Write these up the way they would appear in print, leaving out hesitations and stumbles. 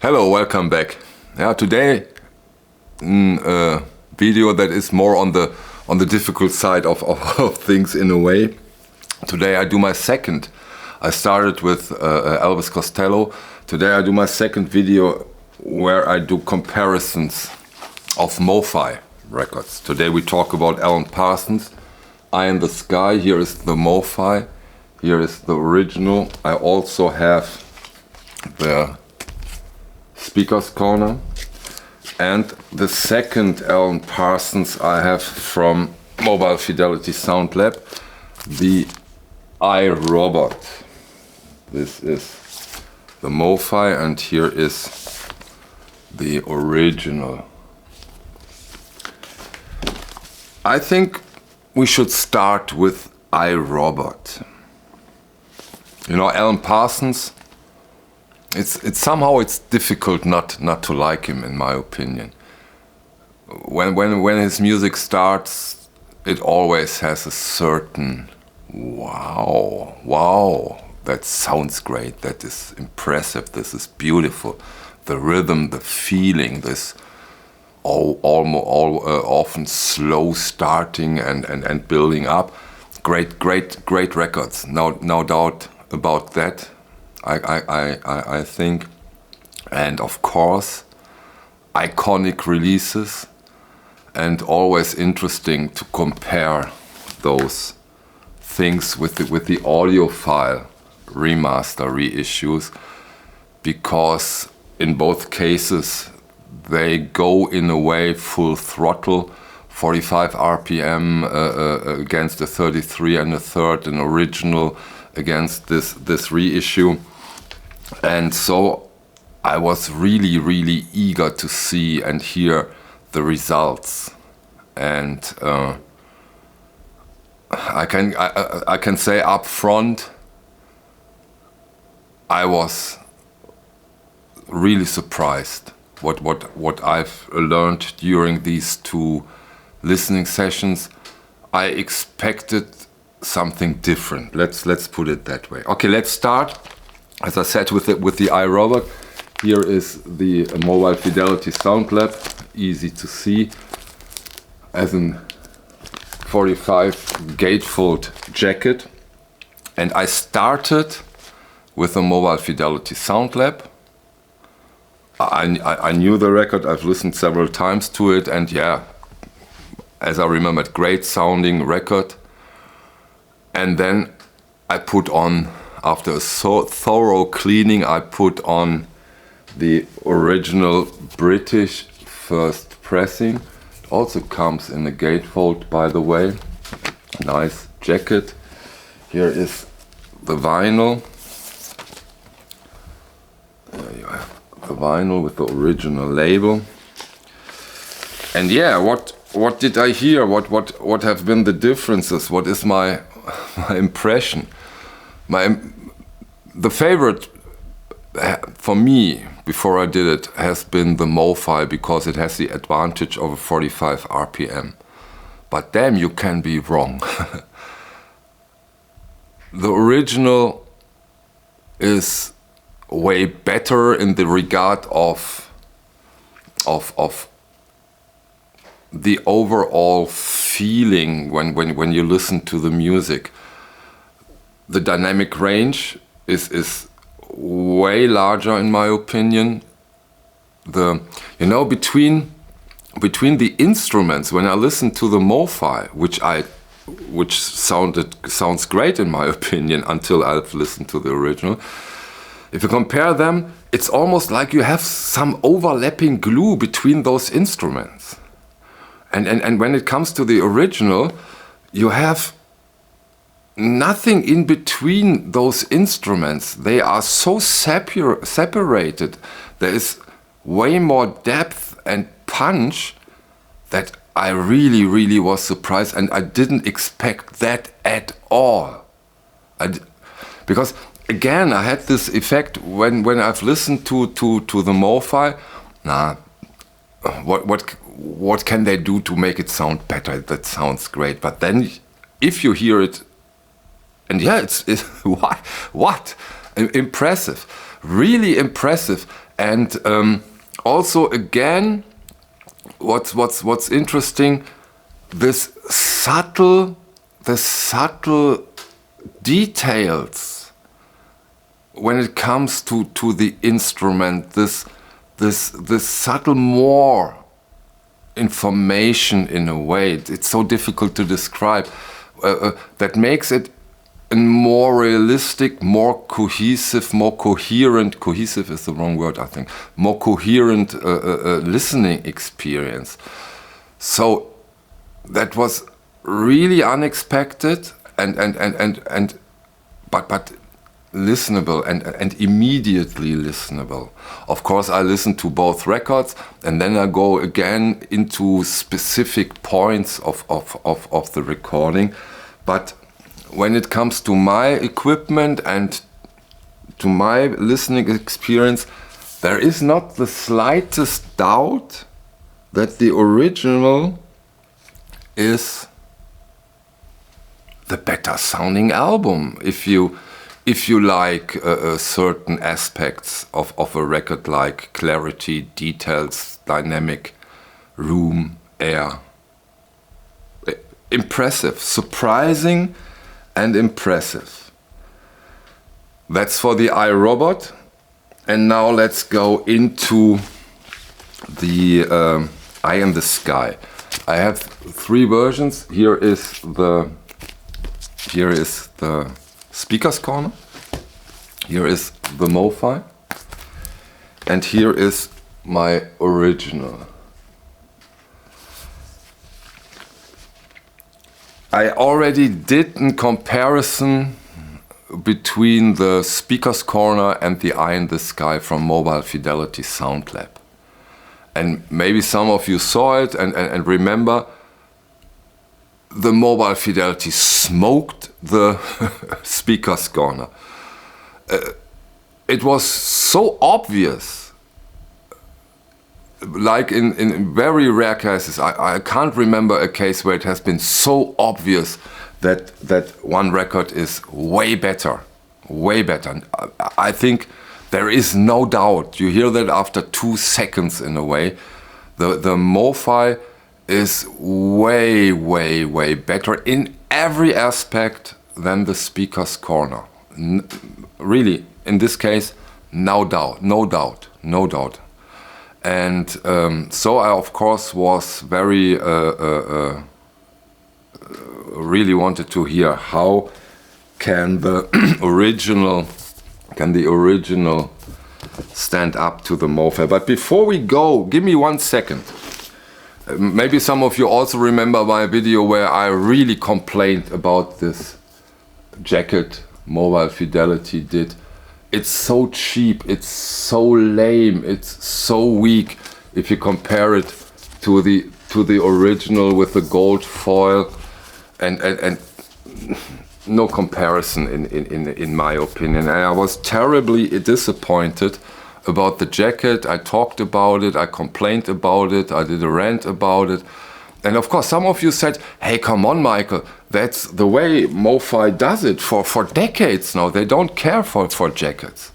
Hello, welcome back. Yeah, today a video that is more on the difficult side of things in a way. Today I do my second. I started with Elvis Costello. Today I do my second video where I do comparisons of MoFi records. Today we talk about Alan Parsons. Eye in the Sky. Here is the MoFi. Here is the original. I also have the Speaker's Corner, and the second Alan Parsons I have from Mobile Fidelity Sound Lab, the iRobot. This is the MoFi, and here is the original. I think we should start with iRobot. You know, Alan Parsons, it's somehow difficult not to like him, in my opinion. When his music starts, it always has a certain wow, that sounds great, that is impressive, this is beautiful. The rhythm, the feeling, this often slow starting and building up. Great records. No doubt about that. I think, and of course, iconic releases, and always interesting to compare those things with the Audiophile remaster reissues, because in both cases they go in a way full throttle, 45 RPM against the 33 and a third, an original against this reissue. And so I was really eager to see and hear the results. And I can say up front, I was really surprised what I've learned during these two listening sessions. I expected something different. Let's put it that way. Okay, let's start. As I said, with the iRobot. Here is the Mobile Fidelity Sound Lab, easy to see, as an 45 gatefold jacket. And I started with the Mobile Fidelity Sound Lab. I knew the record, I've listened several times to it, and yeah, as I remembered, great sounding record. And then I put on, after a thorough cleaning, I put on the original British first pressing. It also comes in a gatefold, by the way. Nice jacket. Here is the vinyl. There you have the vinyl with the original label. And yeah, what did I hear? What have been the differences? What is my impression? The favorite for me before I did it has been the MoFi, because it has the advantage of a 45 RPM. But damn, you can be wrong. The original is way better in the regard of the overall feeling when you listen to the music. The dynamic range is way larger, in my opinion. Between the instruments, when I listen to the MoFi, which sounds great in my opinion until I've listened to the original. If you compare them, it's almost like you have some overlapping glue between those instruments. And when it comes to the original, you have nothing in between those instruments. They are so separated. There is way more depth and punch that I really was surprised, and I didn't expect that at all. Because again, I had this effect when I've listened to the MoFi. What can they do to make it sound better? That sounds great. But then if you hear it, and yeah, it's what? Impressive, really impressive. And also again, what's interesting, this subtle details when it comes to the instrument, this subtle more information in a way. It's so difficult to describe. That makes it a more realistic, more cohesive, more coherent. Cohesive is the wrong word, I think. More coherent listening experience. So that was really unexpected but listenable and immediately listenable. Of course, I listen to both records and then I go again into specific points of the recording. But when it comes to my equipment and to my listening experience, there is not the slightest doubt that the original is the better sounding album. If you like certain aspects of a record, like clarity, details, dynamic, room, air. Impressive, surprising and impressive. That's for the iRobot. And now let's go into the Eye in the Sky. I have 3 versions. Here is the Speaker's Corner. Here is the MoFi. And here is my original. I already did a comparison between the Speaker's Corner and the Eye in the Sky from Mobile Fidelity Sound Lab. And maybe some of you saw it and remember, the Mobile Fidelity smoked the Speaker's Corner. It was so obvious, like in very rare cases. I can't remember a case where it has been so obvious that one record is way better. I think there is no doubt. You hear that after 2 seconds in a way. The MoFi is way better in every aspect than the Speaker's Corner. Really, in this case, no doubt. And so I, of course, was very really wanted to hear how can the original stand up to the MoFi. But before we go, give me 1 second. Maybe some of you also remember my video where I really complained about this jacket Mobile Fidelity did. It's so cheap, it's so lame, it's so weak if you compare it to the original with the gold foil, and no comparison in my opinion. And I was terribly disappointed about the jacket. I talked about it, I complained about it, I did a rant about it. And of course, some of you said, hey, come on, Michael, that's the way MoFi does it for decades now. They don't care for jackets.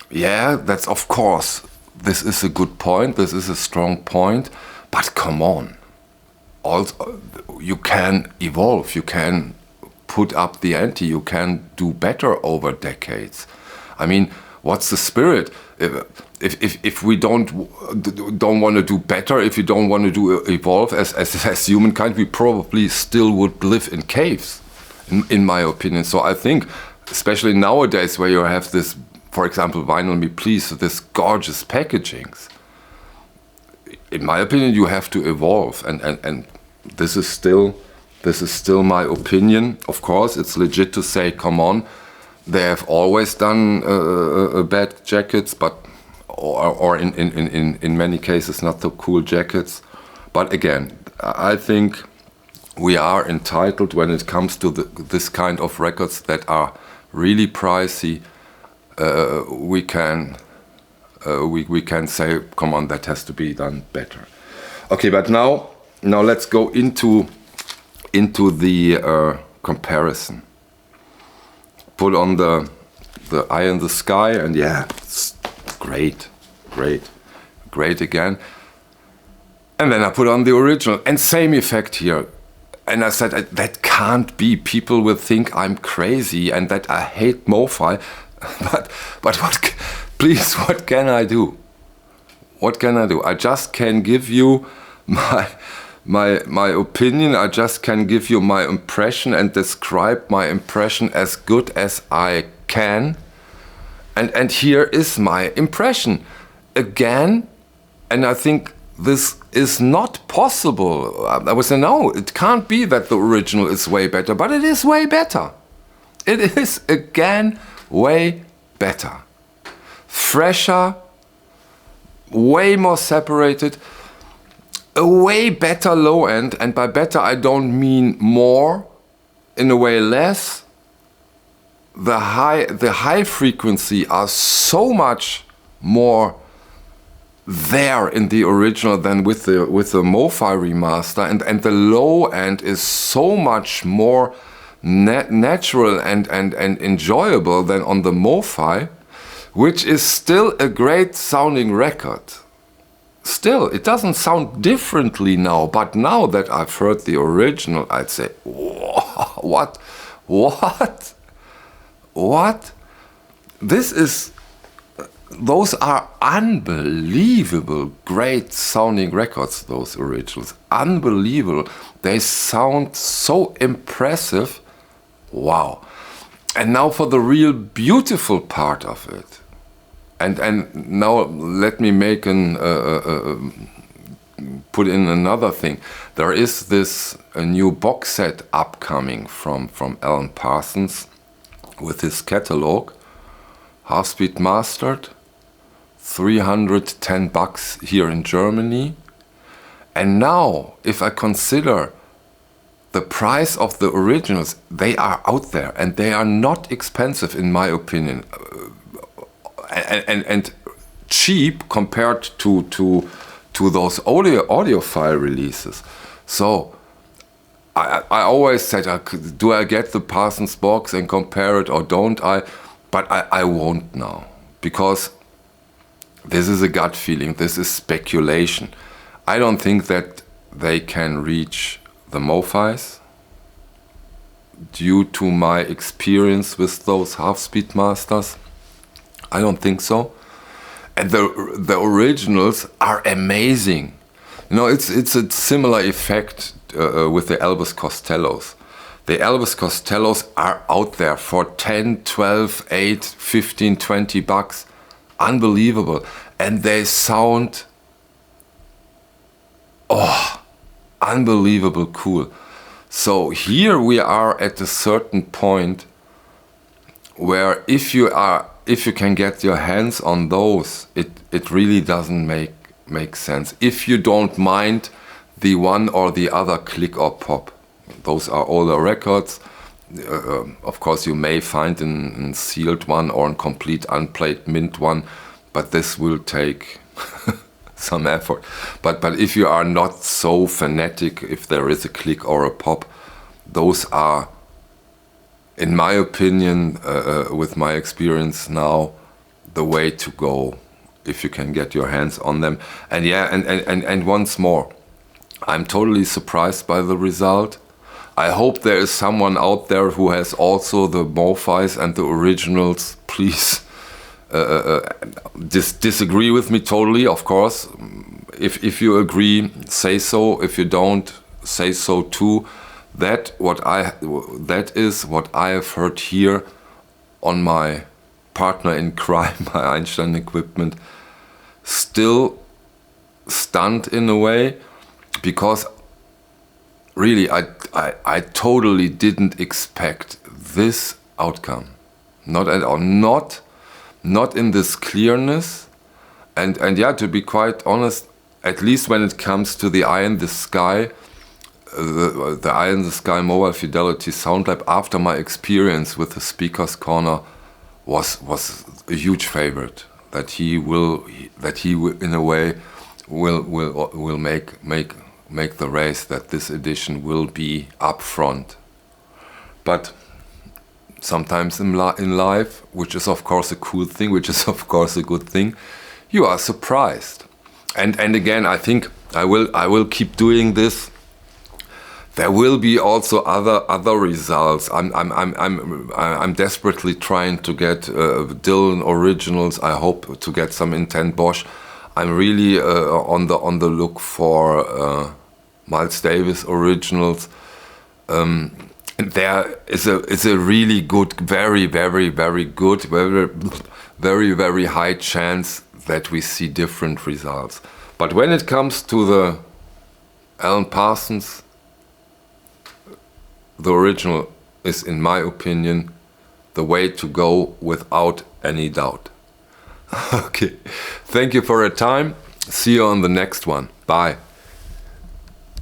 Yeah, that's of course, this is a good point, this is a strong point, but come on. Also, you can evolve, you can put up the ante, you can do better over decades. I mean, what's the spirit? If we don't want to do better, if we don't want to evolve as humankind, we probably still would live in caves, in my opinion. So I think, especially nowadays, where you have this, for example, Vinyl Me Please, this gorgeous packagings. In my opinion, you have to evolve, and this is still my opinion. Of course, it's legit to say, come on. They have always done bad jackets, but or in many cases not so cool jackets. But again, I think we are entitled when it comes to this kind of records that are really pricey. We can say, come on, that has to be done better. Okay, but now let's go into the comparison. Put on the Eye in the Sky, and yeah, it's great, great again. And then I put on the original, and same effect here. And I said, that can't be. People will think I'm crazy and that I hate MoFi. But please, what can I do? What can I do? I just can give you my opinion. I just can give you my impression and describe my impression as good as I can. And here is my impression again. And I think this is not possible. I would say, no, it can't be that the original is way better, but it is way better. It is, again, way better. Fresher, way more separated, a way better low end, and by better I don't mean more, in a way less. The high frequency are so much more there in the original than with the MoFi remaster, and the low end is so much more natural and enjoyable than on the MoFi, which is still a great sounding record. Still, it doesn't sound differently now, but now that I've heard the original, I'd say, what? Those are unbelievable, great sounding records, those originals. Unbelievable. They sound so impressive. Wow. And now for the real beautiful part of it. And now let me make put in another thing. There is a new box set upcoming from Alan Parsons with his catalog, half-speed mastered, $310 here in Germany. And now, if I consider the price of the originals, they are out there and they are not expensive in my opinion, and cheap compared to those audiophile releases. So I always said, do I get the Parsons box and compare it or don't I? But I won't now, because this is a gut feeling, this is speculation. I don't think that they can reach the MoFis due to my experience with those half-speed masters. I don't think so. And the originals are amazing. You know, it's a similar effect with the Elvis Costellos. The Elvis Costellos are out there for 10, 12, 8, 15, 20 bucks. Unbelievable. And they sound, unbelievable cool. So here we are at a certain point where if you can get your hands on those, it really doesn't make sense. If you don't mind the one or the other click or pop. Those are older records. Of course, you may find a sealed one or a complete unplayed mint one, but this will take some effort. But if you are not so fanatic, if there is a click or a pop, those are, in my opinion, with my experience now, the way to go if you can get your hands on them. And yeah, and once more, I'm totally surprised by the result. I hope there is someone out there who has also the MoFis and the originals. Please disagree with me totally, of course. If you agree, say so. If you don't, say so too. That is what I have heard here on my partner in crime, my Einstein equipment. Still stunned in a way, because really I totally didn't expect this outcome. Not at all. Not in this clearness. And yeah, to be quite honest, at least when it comes to the Eye in the Sky, the Eye in the Sky Mobile Fidelity Sound Lab, after my experience with the Speaker's Corner, was a huge favorite. That he will in a way will make the race, that this edition will be up front. But sometimes in life, which is of course a cool thing, which is of course a good thing, you are surprised. And again, I think I will keep doing this. There will be also other results. I'm desperately trying to get Dylan originals. I hope to get some Intent Bosch. I'm really on the look for Miles Davis originals. And there is a really good, very good, very high chance that we see different results. But when it comes to the Alan Parsons, the original is, in my opinion, the way to go without any doubt. Okay, thank you for your time. See you on the next one. Bye.